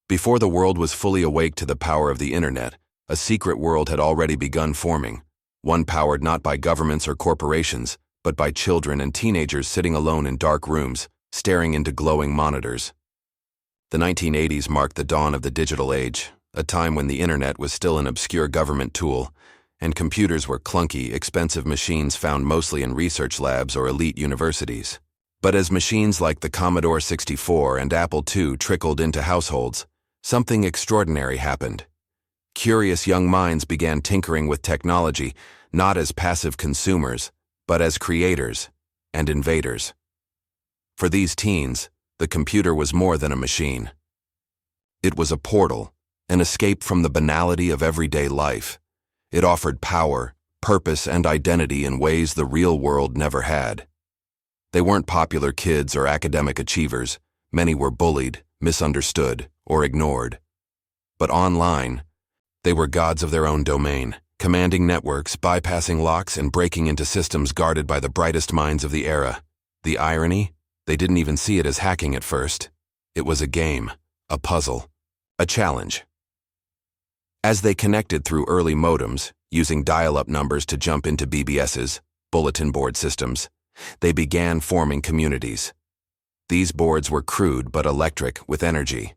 Before the world was fully awake to the power of the internet, a secret world had already begun forming, one powered not by governments or corporations, but by children and teenagers sitting alone in dark rooms, staring into glowing monitors. The 1980s marked the dawn of the digital age, a time when the internet was still an obscure government tool, and computers were clunky, expensive machines found mostly in research labs or elite universities. But as machines like the Commodore 64 and Apple II trickled into households, something extraordinary happened. Curious young minds began tinkering with technology, not as passive consumers, but as creators and invaders. For these teens, the computer was more than a machine. It was a portal, an escape from the banality of everyday life. It offered power, purpose, and identity in ways the real world never had. They weren't popular kids or academic achievers. Many were bullied, misunderstood, or ignored. But online, they were gods of their own domain, commanding networks, bypassing locks, and breaking into systems guarded by the brightest minds of the era. The irony? They didn't even see it as hacking at first. It was a game, a puzzle, a challenge. As they connected through early modems, using dial-up numbers to jump into BBSs, bulletin board systems, they began forming communities. These boards were crude but electric with energy.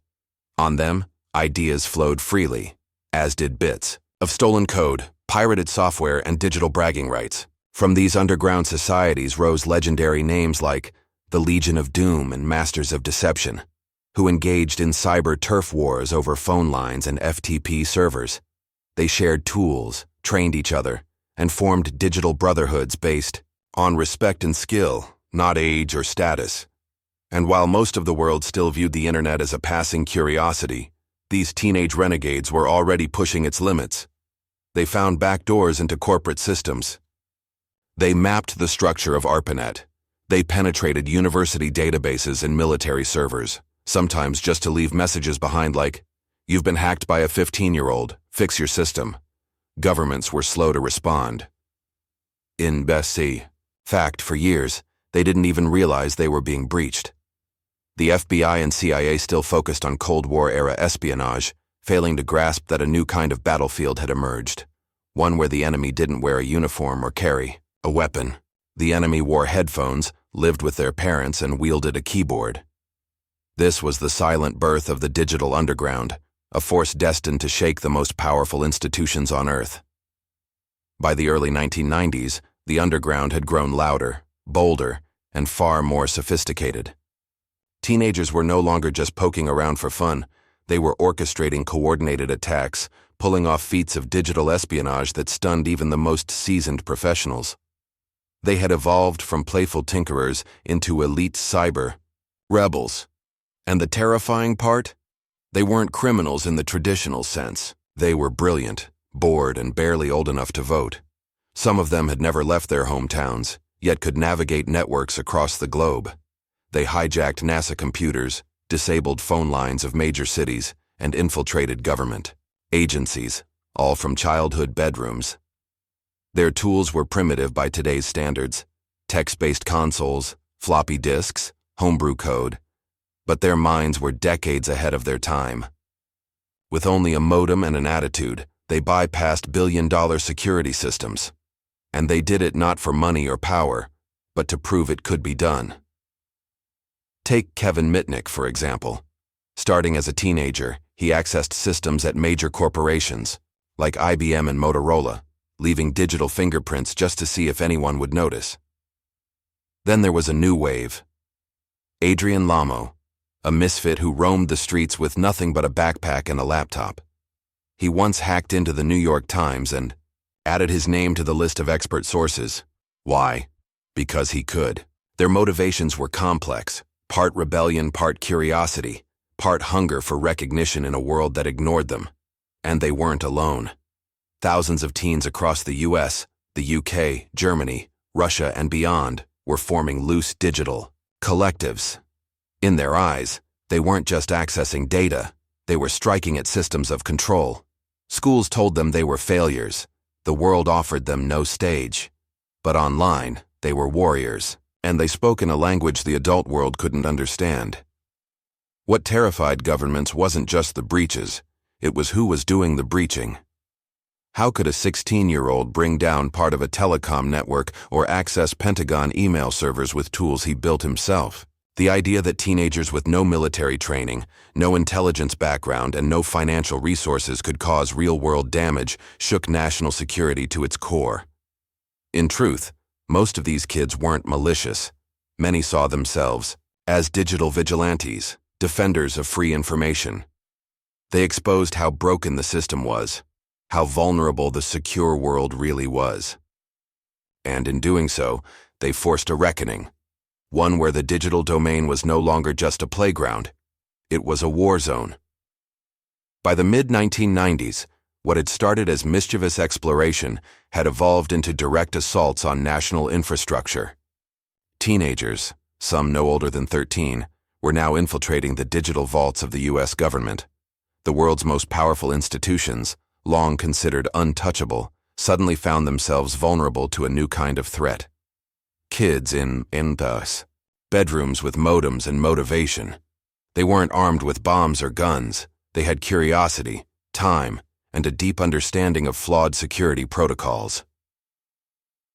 On them, ideas flowed freely, as did bits of stolen code, pirated software, and digital bragging rights. From these underground societies rose legendary names like the Legion of Doom and Masters of Deception, who engaged in cyber turf wars over phone lines and FTP servers. They shared tools, trained each other, and formed digital brotherhoods based on respect and skill, not age or status. And while most of the world still viewed the internet as a passing curiosity, these teenage renegades were already pushing its limits. They found backdoors into corporate systems. They mapped the structure of ARPANET. They penetrated university databases and military servers, sometimes just to leave messages behind like, "You've been hacked by a 15-year-old, fix your system." Governments were slow to respond. In fact, for years, they didn't even realize they were being breached. The FBI and CIA still focused on Cold War-era espionage, failing to grasp that a new kind of battlefield had emerged, one where the enemy didn't wear a uniform or carry a weapon. The enemy wore headphones, lived with their parents, and wielded a keyboard. This was the silent birth of the digital underground, a force destined to shake the most powerful institutions on Earth. By the early 1990s, the underground had grown louder, bolder, and far more sophisticated. Teenagers were no longer just poking around for fun. They were orchestrating coordinated attacks, pulling off feats of digital espionage that stunned even the most seasoned professionals. They had evolved from playful tinkerers into elite cyber rebels. And the terrifying part? They weren't criminals in the traditional sense. They were brilliant, bored, and barely old enough to vote. Some of them had never left their hometowns, yet could navigate networks across the globe. They hijacked NASA computers, disabled phone lines of major cities, and infiltrated government agencies, all from childhood bedrooms. Their tools were primitive by today's standards, text-based consoles, floppy disks, homebrew code, but their minds were decades ahead of their time. With only a modem and an attitude, they bypassed billion-dollar security systems. And they did it not for money or power, but to prove it could be done. Take Kevin Mitnick, for example. Starting as a teenager, he accessed systems at major corporations, like IBM and Motorola, leaving digital fingerprints just to see if anyone would notice. Then there was a new wave. Adrian Lamo, a misfit who roamed the streets with nothing but a backpack and a laptop. He once hacked into the New York Times and added his name to the list of expert sources. Why? Because he could. Their motivations were complex, part rebellion, part curiosity, part hunger for recognition in a world that ignored them. And they weren't alone. Thousands of teens across the US, the UK, Germany, Russia, and beyond were forming loose digital collectives. In their eyes, they weren't just accessing data, they were striking at systems of control. Schools told them they were failures. The world offered them no stage. But online, they were warriors, and they spoke in a language the adult world couldn't understand. What terrified governments wasn't just the breaches, it was who was doing the breaching. How could a 16-year-old bring down part of a telecom network or access Pentagon email servers with tools he built himself? The idea that teenagers with no military training, no intelligence background, and no financial resources could cause real-world damage shook national security to its core. In truth, most of these kids weren't malicious. Many saw themselves as digital vigilantes, defenders of free information. They exposed how broken the system was, how vulnerable the secure world really was. And in doing so, they forced a reckoning, one where the digital domain was no longer just a playground, it was a war zone. By the mid-1990s, what had started as mischievous exploration had evolved into direct assaults on national infrastructure. Teenagers, some no older than 13, were now infiltrating the digital vaults of the U.S. government. The world's most powerful institutions, long considered untouchable, suddenly found themselves vulnerable to a new kind of threat. Kids in bedrooms with modems and motivation. They weren't armed with bombs or guns. They had curiosity, time, and a deep understanding of flawed security protocols.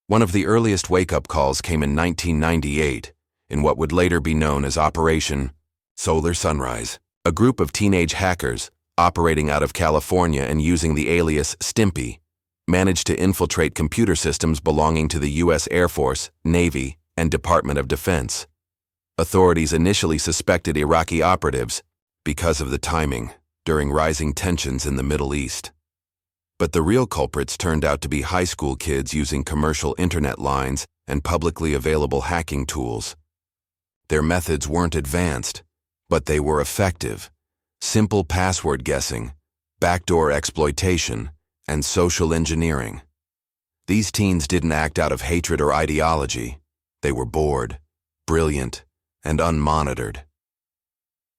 One of the earliest wake-up calls came in 1998, in what would later be known as Operation Solar Sunrise. A group of teenage hackers, operating out of California and using the alias Stimpy, managed to infiltrate computer systems belonging to the U.S. Air Force, Navy, and Department of Defense. Authorities initially suspected Iraqi operatives because of the timing during rising tensions in the Middle East. But the real culprits turned out to be high school kids using commercial internet lines and publicly available hacking tools. Their methods weren't advanced, but they were effective. Simple password guessing, backdoor exploitation, and social engineering. These teens didn't act out of hatred or ideology. They were bored, brilliant, and unmonitored.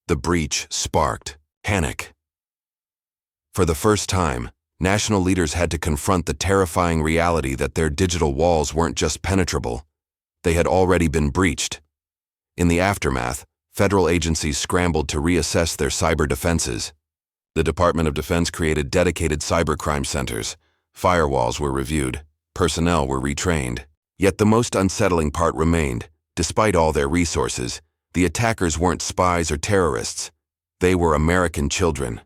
The breach sparked panic. For the first time, national leaders had to confront the terrifying reality that their digital walls weren't just penetrable, they had already been breached. In the aftermath, federal agencies scrambled to reassess their cyber defenses. The Department of Defense created dedicated cybercrime centers. Firewalls were reviewed. Personnel were retrained. Yet the most unsettling part remained. Despite all their resources, the attackers weren't spies or terrorists. They were American children.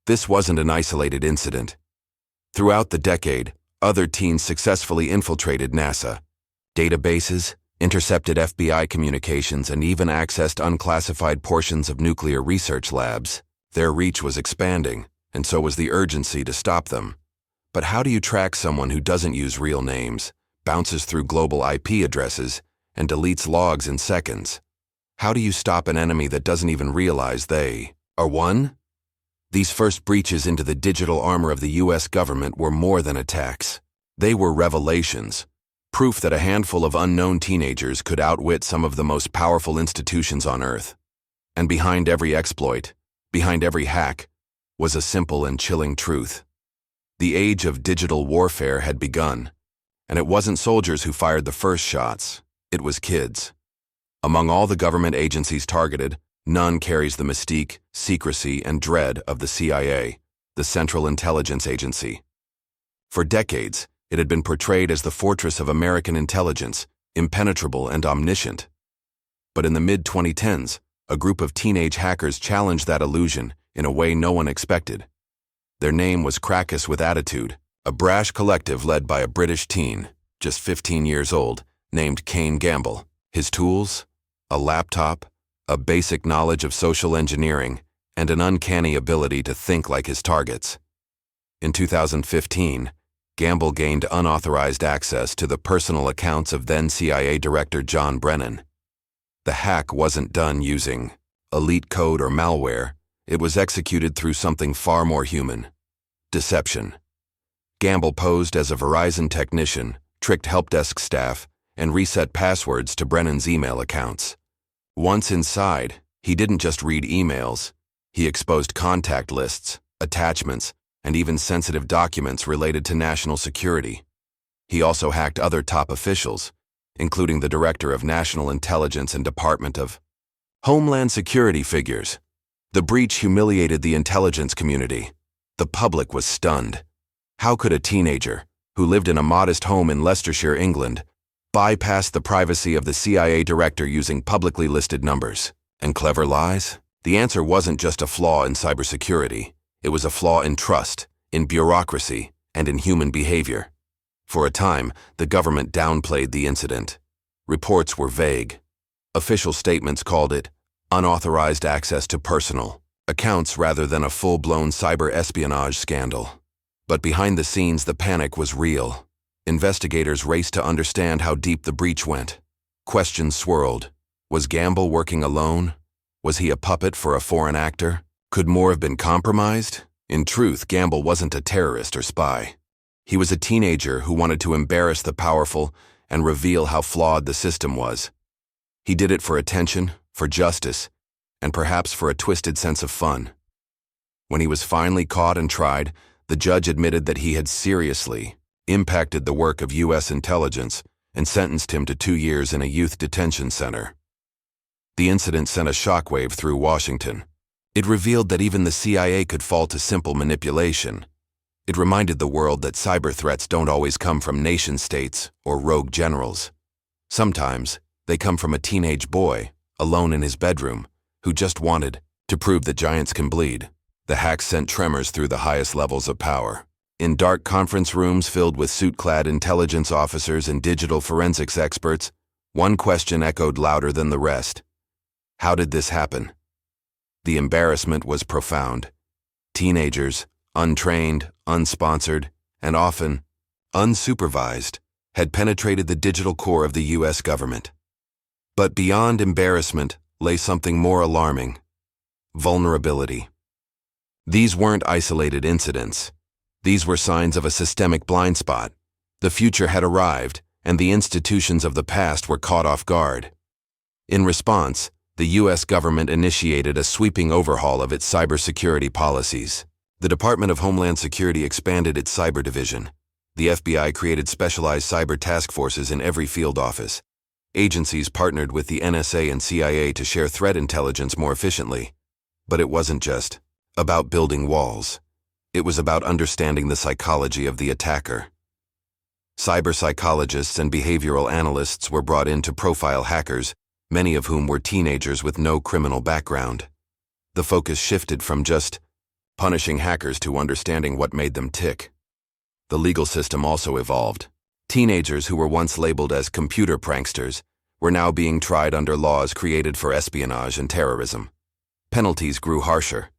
This wasn't an isolated incident. Throughout the decade, other teens successfully infiltrated NASA databases, intercepted FBI communications, and even accessed unclassified portions of nuclear research labs. Their reach was expanding, and so was the urgency to stop them. But how do you track someone who doesn't use real names, bounces through global IP addresses, and deletes logs in seconds? How do you stop an enemy that doesn't even realize they are one? These first breaches into the digital armor of the U.S. government were more than attacks. They were revelations, proof that a handful of unknown teenagers could outwit some of the most powerful institutions on Earth. And behind every exploit, behind every hack, was a simple and chilling truth. The age of digital warfare had begun, and it wasn't soldiers who fired the first shots, it was kids. Among all the government agencies targeted, none carries the mystique, secrecy, and dread of the CIA, the Central Intelligence Agency. For decades, it had been portrayed as the fortress of American intelligence, impenetrable and omniscient. But in the mid-2010s, a group of teenage hackers challenged that illusion in a way no one expected. Their name was Crackers with Attitude, a brash collective led by a British teen, just 15 years old, named Kane Gamble. His tools? A laptop, a basic knowledge of social engineering, and an uncanny ability to think like his targets. In 2015, Gamble gained unauthorized access to the personal accounts of then CIA Director John Brennan. The hack wasn't done using elite code or malware. It was executed through something far more human: deception. Gamble posed as a Verizon technician, tricked help desk staff, and reset passwords to Brennan's email accounts. Once inside, he didn't just read emails. He exposed contact lists, attachments, and even sensitive documents related to national security. He also hacked other top officials, including the Director of National Intelligence and Department of Homeland Security figures, The breach humiliated the intelligence community. The public was stunned. How could a teenager, who lived in a modest home in Leicestershire, England, bypass the privacy of the CIA director using publicly listed numbers and clever lies? The answer wasn't just a flaw in cybersecurity. It was a flaw in trust, in bureaucracy, and in human behavior. For a time, the government downplayed the incident. Reports were vague. Official statements called it unauthorized access to personal accounts rather than a full-blown cyber espionage scandal. But behind the scenes, the panic was real. Investigators raced to understand how deep the breach went. Questions swirled. Was Gamble working alone? Was he a puppet for a foreign actor? Could more have been compromised? In truth, Gamble wasn't a terrorist or spy. He was a teenager who wanted to embarrass the powerful and reveal how flawed the system was. He did it for attention, for justice, and perhaps for a twisted sense of fun. When he was finally caught and tried, the judge admitted that he had seriously impacted the work of U.S. intelligence and sentenced him to 2 years in a youth detention center. The incident sent a shockwave through Washington. It revealed that even the CIA could fall to simple manipulation. It reminded the world that cyber threats don't always come from nation-states or rogue generals. Sometimes, they come from a teenage boy, alone in his bedroom, who just wanted to prove that giants can bleed. The hacks sent tremors through the highest levels of power. In dark conference rooms filled with suit-clad intelligence officers and digital forensics experts, one question echoed louder than the rest. How did this happen? The embarrassment was profound. Teenagers, untrained, unsponsored, and often unsupervised, had penetrated the digital core of the U.S. government. But beyond embarrassment lay something more alarming: vulnerability. These weren't isolated incidents. These were signs of a systemic blind spot. The future had arrived, and the institutions of the past were caught off guard. In response, the U.S. government initiated a sweeping overhaul of its cybersecurity policies. The Department of Homeland Security expanded its cyber division. The FBI created specialized cyber task forces in every field office. Agencies partnered with the NSA and CIA to share threat intelligence more efficiently. But it wasn't just about building walls. It was about understanding the psychology of the attacker. Cyber psychologists and behavioral analysts were brought in to profile hackers, many of whom were teenagers with no criminal background. The focus shifted from just punishing hackers to understanding what made them tick. The legal system also evolved. Teenagers who were once labeled as computer pranksters were now being tried under laws created for espionage and terrorism. Penalties grew harsher.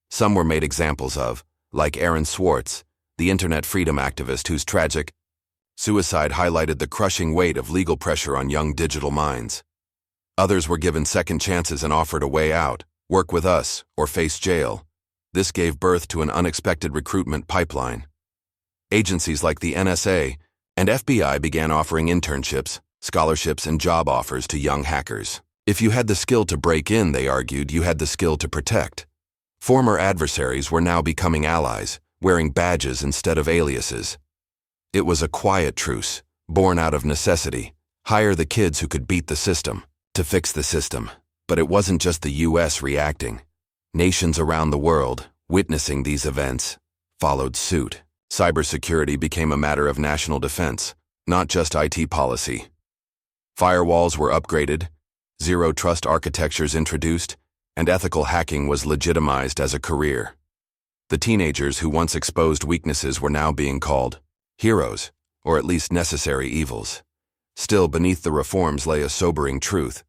Some were made examples of, like Aaron Swartz, the internet freedom activist whose tragic suicide highlighted the crushing weight of legal pressure on young digital minds. Others were given second chances and offered a way out: work with us or face jail. This gave birth to an unexpected recruitment pipeline. Agencies like the NSA and FBI began offering internships, scholarships, and job offers to young hackers. If you had the skill to break in, they argued, you had the skill to protect. Former adversaries were now becoming allies, wearing badges instead of aliases. It was a quiet truce, born out of necessity. Hire the kids who could beat the system, to fix the system. But it wasn't just the U.S. reacting. Nations around the world, witnessing these events, followed suit. Cybersecurity became a matter of national defense, not just IT policy. Firewalls were upgraded, zero-trust architectures introduced, and ethical hacking was legitimized as a career. The teenagers who once exposed weaknesses were now being called heroes, or at least necessary evils. Still, beneath the reforms lay a sobering truth.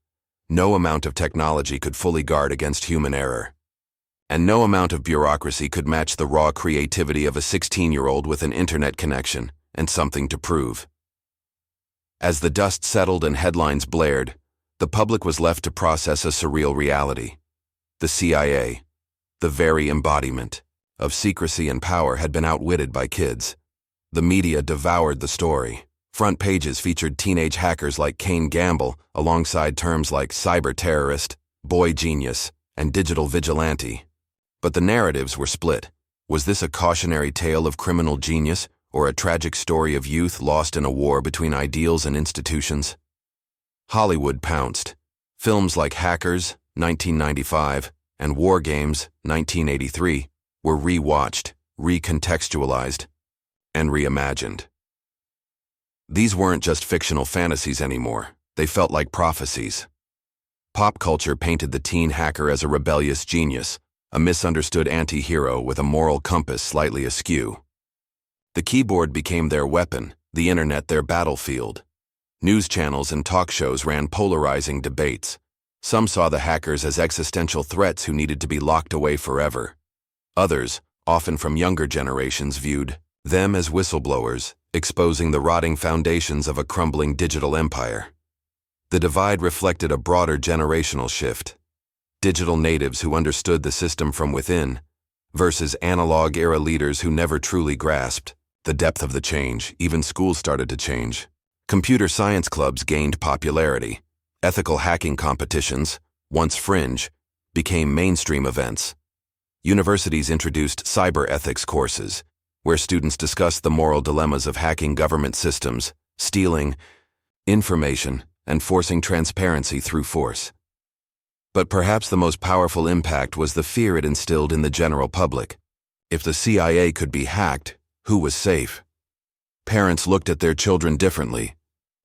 No amount of technology could fully guard against human error. And no amount of bureaucracy could match the raw creativity of a 16-year-old with an internet connection and something to prove. As the dust settled and headlines blared, the public was left to process a surreal reality. The CIA, the very embodiment of secrecy and power, had been outwitted by kids. The media devoured the story. Front pages featured teenage hackers like Kane Gamble, alongside terms like cyber terrorist, boy genius, and digital vigilante. But the narratives were split. Was this a cautionary tale of criminal genius, or a tragic story of youth lost in a war between ideals and institutions? Hollywood pounced. Films like Hackers, 1995, and War Games, 1983, were re-watched, recontextualized, and reimagined. These weren't just fictional fantasies anymore. They felt like prophecies. Pop culture painted the teen hacker as a rebellious genius, a misunderstood anti-hero with a moral compass slightly askew. The keyboard became their weapon, the internet their battlefield. News channels and talk shows ran polarizing debates. Some saw the hackers as existential threats who needed to be locked away forever. Others, often from younger generations, viewed them as whistleblowers, exposing the rotting foundations of a crumbling digital empire. The divide reflected a broader generational shift. Digital natives who understood the system from within, versus analog-era leaders who never truly grasped the depth of the change. Even schools started to change. Computer science clubs gained popularity. Ethical hacking competitions, once fringe, became mainstream events. Universities introduced cyber ethics courses, where students discussed the moral dilemmas of hacking government systems, stealing information, and forcing transparency through force. But perhaps the most powerful impact was the fear it instilled in the general public. If the CIA could be hacked, who was safe? Parents looked at their children differently.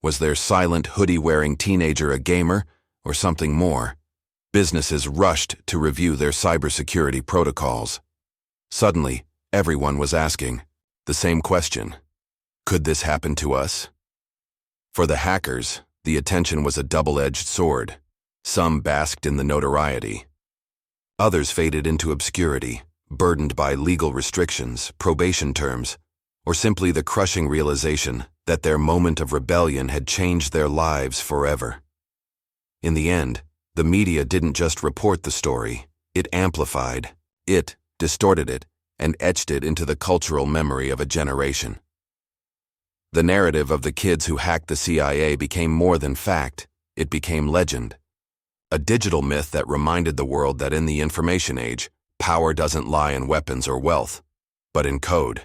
Was their silent, hoodie-wearing teenager a gamer, or something more? Businesses rushed to review their cybersecurity protocols. Suddenly, everyone was asking the same question: could this happen to us? For the hackers, the attention was a double-edged sword. Some basked in the notoriety. Others faded into obscurity, burdened by legal restrictions, probation terms, or simply the crushing realization that their moment of rebellion had changed their lives forever. In the end, the media didn't just report the story, it amplified, it distorted it, and etched it into the cultural memory of a generation. The narrative of the kids who hacked the CIA became more than fact, it became legend. A digital myth that reminded the world that in the information age, power doesn't lie in weapons or wealth, but in code.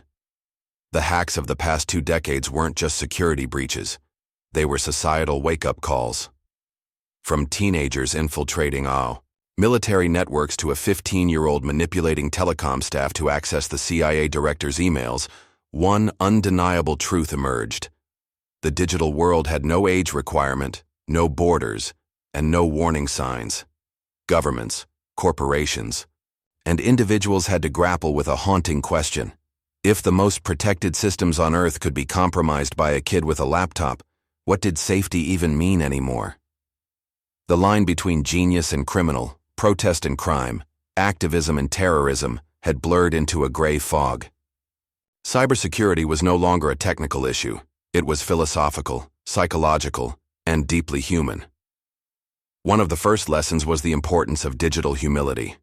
The hacks of the past 2 decades weren't just security breaches, they were societal wake-up calls. From teenagers infiltrating military networks to a 15-year-old manipulating telecom staff to access the CIA director's emails, one undeniable truth emerged. The digital world had no age requirement, no borders, and no warning signs. Governments, corporations, and individuals had to grapple with a haunting question. If the most protected systems on Earth could be compromised by a kid with a laptop, what did safety even mean anymore? The line between genius and criminal, protest and crime, activism and terrorism had blurred into a gray fog. Cybersecurity was no longer a technical issue. It was philosophical, psychological, and deeply human. One of the first lessons was the importance of digital humility.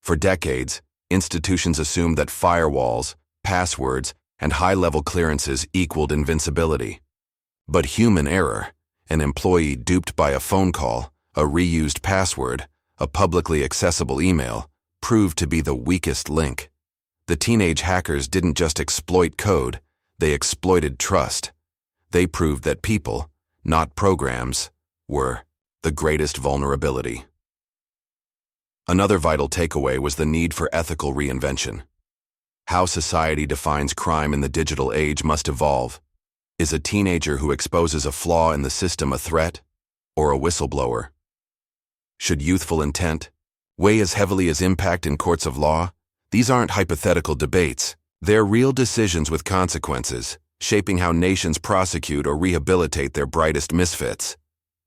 For decades, institutions assumed that firewalls, passwords, and high-level clearances equaled invincibility. But human error, an employee duped by a phone call, a reused password, a publicly accessible email, proved to be the weakest link. The teenage hackers didn't just exploit code, they exploited trust. They proved that people, not programs, were the greatest vulnerability. Another vital takeaway was the need for ethical reinvention. How society defines crime in the digital age must evolve. Is a teenager who exposes a flaw in the system a threat, or a whistleblower? Should youthful intent weigh as heavily as impact in courts of law? These aren't hypothetical debates. They're real decisions with consequences, shaping how nations prosecute or rehabilitate their brightest misfits.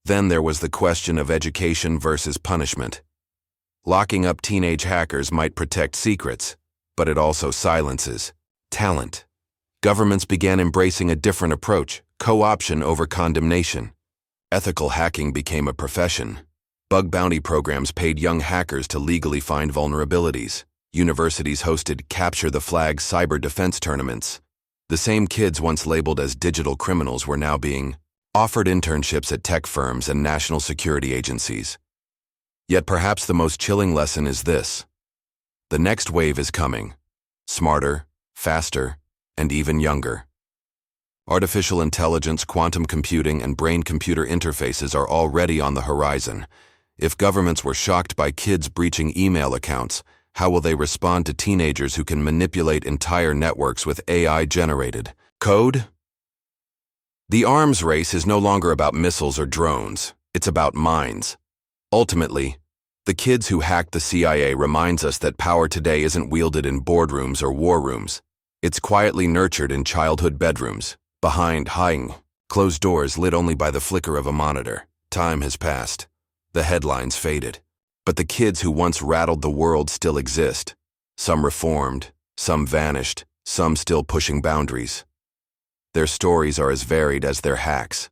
Then there was the question of education versus punishment. Locking up teenage hackers might protect secrets, but it also silences talent. Governments began embracing a different approach, co-option over condemnation. Ethical hacking became a profession. Bug bounty programs paid young hackers to legally find vulnerabilities. Universities hosted Capture the Flag cyber defense tournaments. The same kids once labeled as digital criminals were now being offered internships at tech firms and national security agencies. Yet perhaps the most chilling lesson is this: the next wave is coming. Smarter, faster, and even younger. Artificial intelligence, quantum computing, and brain-computer interfaces are already on the horizon, If governments were shocked by kids breaching email accounts, how will they respond to teenagers who can manipulate entire networks with AI-generated code? The arms race is no longer about missiles or drones. It's about minds. Ultimately, the kids who hacked the CIA reminds us that power today isn't wielded in boardrooms or war rooms. It's quietly nurtured in childhood bedrooms, behind closed doors lit only by the flicker of a monitor. Time has passed. The headlines faded. But the kids who once rattled the world still exist. Some reformed, some vanished, some still pushing boundaries. Their stories are as varied as their hacks.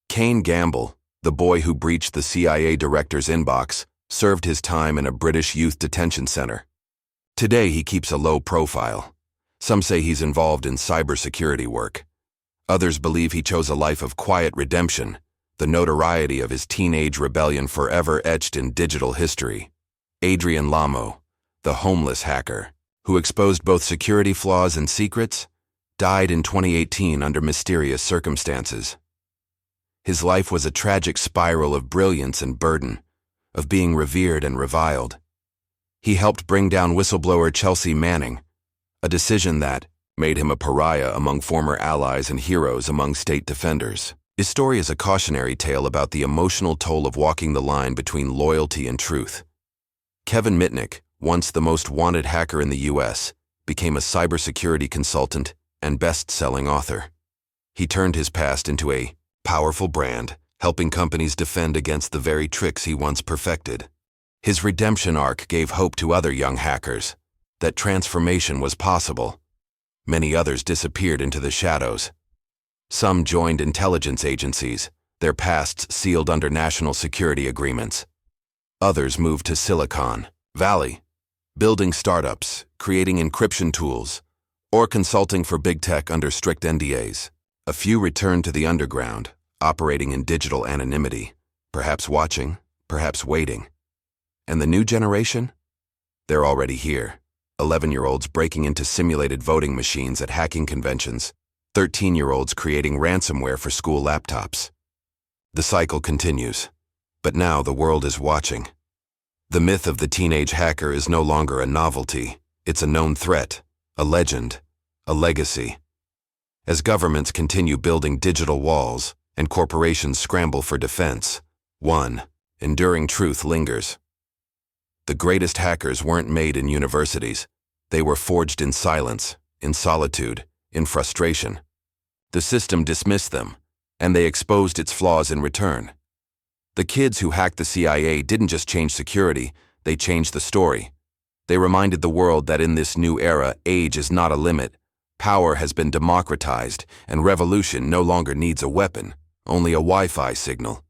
Kane Gamble, the boy who breached the CIA director's inbox, served his time in a British youth detention center. Today he keeps a low profile. Some say he's involved in cybersecurity work. Others believe he chose a life of quiet redemption, the notoriety of his teenage rebellion forever etched in digital history. Adrian Lamo, the homeless hacker, who exposed both security flaws and secrets, died in 2018 under mysterious circumstances. His life was a tragic spiral of brilliance and burden, of being revered and reviled. He helped bring down whistleblower Chelsea Manning, a decision that made him a pariah among former allies and heroes among state defenders. His story is a cautionary tale about the emotional toll of walking the line between loyalty and truth. Kevin Mitnick, once the most wanted hacker in the US, became a cybersecurity consultant and best-selling author. He turned his past into a powerful brand, helping companies defend against the very tricks he once perfected. His redemption arc gave hope to other young hackers that transformation was possible. Many others disappeared into the shadows. Some joined intelligence agencies, their pasts sealed under national security agreements. Others moved to Silicon Valley, building startups, creating encryption tools, or consulting for big tech under strict NDAs. A few returned to the underground, operating in digital anonymity, perhaps watching, perhaps waiting. And the new generation? They're already here. 11-year-olds breaking into simulated voting machines at hacking conventions, 13-year-olds creating ransomware for school laptops. The cycle continues, but now the world is watching. The myth of the teenage hacker is no longer a novelty. It's a known threat, a legend, a legacy. As governments continue building digital walls and corporations scramble for defense, one enduring truth lingers. The greatest hackers weren't made in universities. They were forged in silence, in solitude, in frustration. The system dismissed them, and they exposed its flaws in return. The kids who hacked the CIA didn't just change security, they changed the story. They reminded the world that in this new era, age is not a limit. Power has been democratized, and revolution no longer needs a weapon, only a Wi-Fi signal.